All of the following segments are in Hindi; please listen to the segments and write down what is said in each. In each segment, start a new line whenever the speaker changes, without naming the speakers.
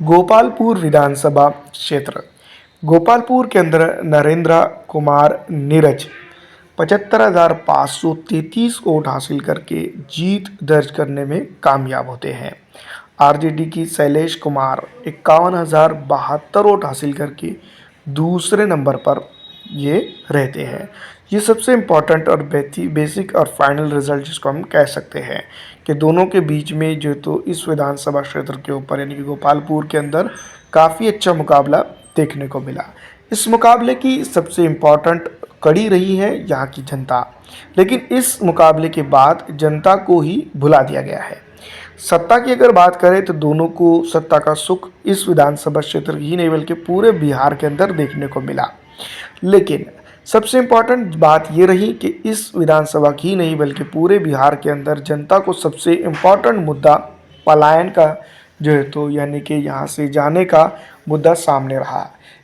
गोपालपुर विधानसभा क्षेत्र। गोपालपुर के अंदर नरेंद्र कुमार नीरज 75,533 वोट हासिल करके जीत दर्ज करने में कामयाब होते हैं। आरजेडी की शैलेश कुमार 51,072 वोट हासिल करके दूसरे नंबर पर ये रहते हैं। ये सबसे इम्पॉर्टेंट और बेसिक और फाइनल रिजल्ट जिसको हम कह सकते हैं कि दोनों के बीच में जो तो इस विधानसभा क्षेत्र के ऊपर यानी कि गोपालपुर के अंदर काफ़ी अच्छा मुकाबला देखने को मिला। इस मुकाबले की सबसे इम्पॉर्टेंट कड़ी रही है यहाँ की जनता, लेकिन इस मुकाबले के बाद जनता को ही भुला दिया गया है। सत्ता की अगर बात करें तो दोनों को सत्ता का सुख इस विधानसभा क्षेत्र ही नहीं बल्कि पूरे बिहार के अंदर देखने को मिला, लेकिन सबसे इम्पॉर्टेंट बात ये रही कि इस विधानसभा की नहीं बल्कि पूरे बिहार के अंदर जनता को सबसे इम्पॉर्टेंट मुद्दा पलायन का जो है तो यानी कि यहाँ से जाने का मुद्दा सामने रहा।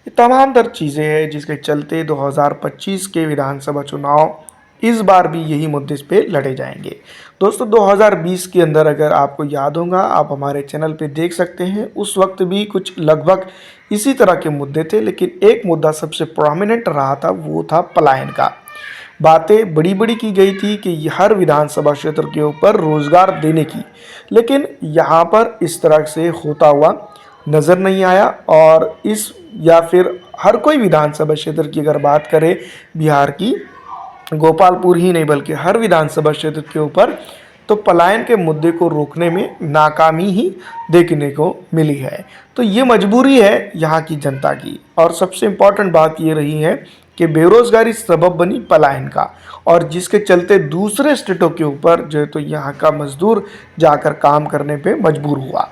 ये तमाम तर चीज़ें हैं जिसके चलते 2025 के विधानसभा चुनाव इस बार भी यही मुद्दे इस पे लड़े जाएंगे। दोस्तों 2020 के अंदर अगर आपको याद होगा आप हमारे चैनल पे देख सकते हैं, उस वक्त भी कुछ लगभग इसी तरह के मुद्दे थे, लेकिन एक मुद्दा सबसे प्रोमिनेंट रहा था, वो था पलायन का। बातें बड़ी बड़ी की गई थी कि हर विधानसभा क्षेत्र के ऊपर रोजगार देने की, लेकिन यहाँ पर इस तरह से होता हुआ नज़र नहीं आया। और इस या फिर हर कोई विधानसभा क्षेत्र की अगर बात करें बिहार की, गोपालपुर ही नहीं बल्कि हर विधानसभा क्षेत्र के ऊपर तो पलायन के मुद्दे को रोकने में नाकामी ही देखने को मिली है। तो ये मजबूरी है यहाँ की जनता की। और सबसे इम्पॉर्टेंट बात ये रही है कि बेरोजगारी सबब बनी पलायन का, और जिसके चलते दूसरे स्टेटों के ऊपर जो है तो यहाँ का मजदूर जाकर काम करने पे मजबूर हुआ।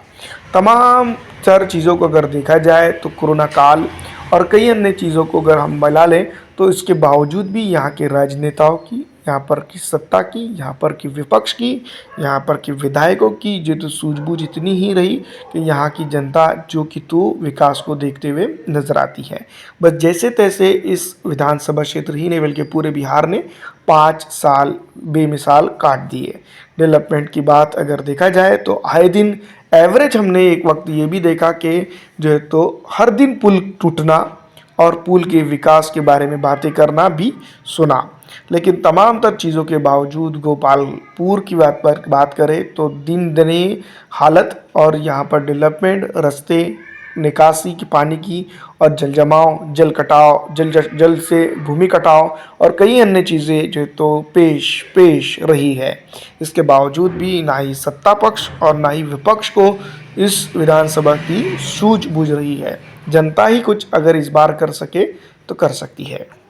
तमाम चार चीज़ों को अगर देखा जाए तो कोरोना काल और कई अन्य चीज़ों को अगर हम मिला लें तो इसके बावजूद भी यहाँ के राजनेताओं की, यहाँ पर की सत्ता की, यहाँ पर की विपक्ष की, यहाँ पर की विधायकों की जो तो सूझबूझ इतनी ही रही कि यहाँ की जनता जो कि तो विकास को देखते हुए नजर आती है। बस जैसे तैसे इस विधानसभा क्षेत्र ही नहीं बल्कि पूरे बिहार ने 5 साल बेमिसाल काट दिए। डेवलपमेंट की बात अगर देखा जाए तो आए दिन एवरेज हमने एक वक्त ये भी देखा कि जो है तो हर दिन पुल टूटना और पुल के विकास के बारे में बातें करना भी सुना, लेकिन तमाम तर चीज़ों के बावजूद गोपालपुर की बात करें तो दिन दनी हालत और यहाँ पर डेवलपमेंट, रास्ते, निकासी की पानी की और जल जमाव, जल कटाव, जल से भूमि कटाव और कई अन्य चीज़ें जो तो पेश रही है। इसके बावजूद भी ना ही सत्ता पक्ष और ना ही विपक्ष को इस विधानसभा की सूझबूझ रही है। जनता ही कुछ अगर इस बार कर सके तो कर सकती है।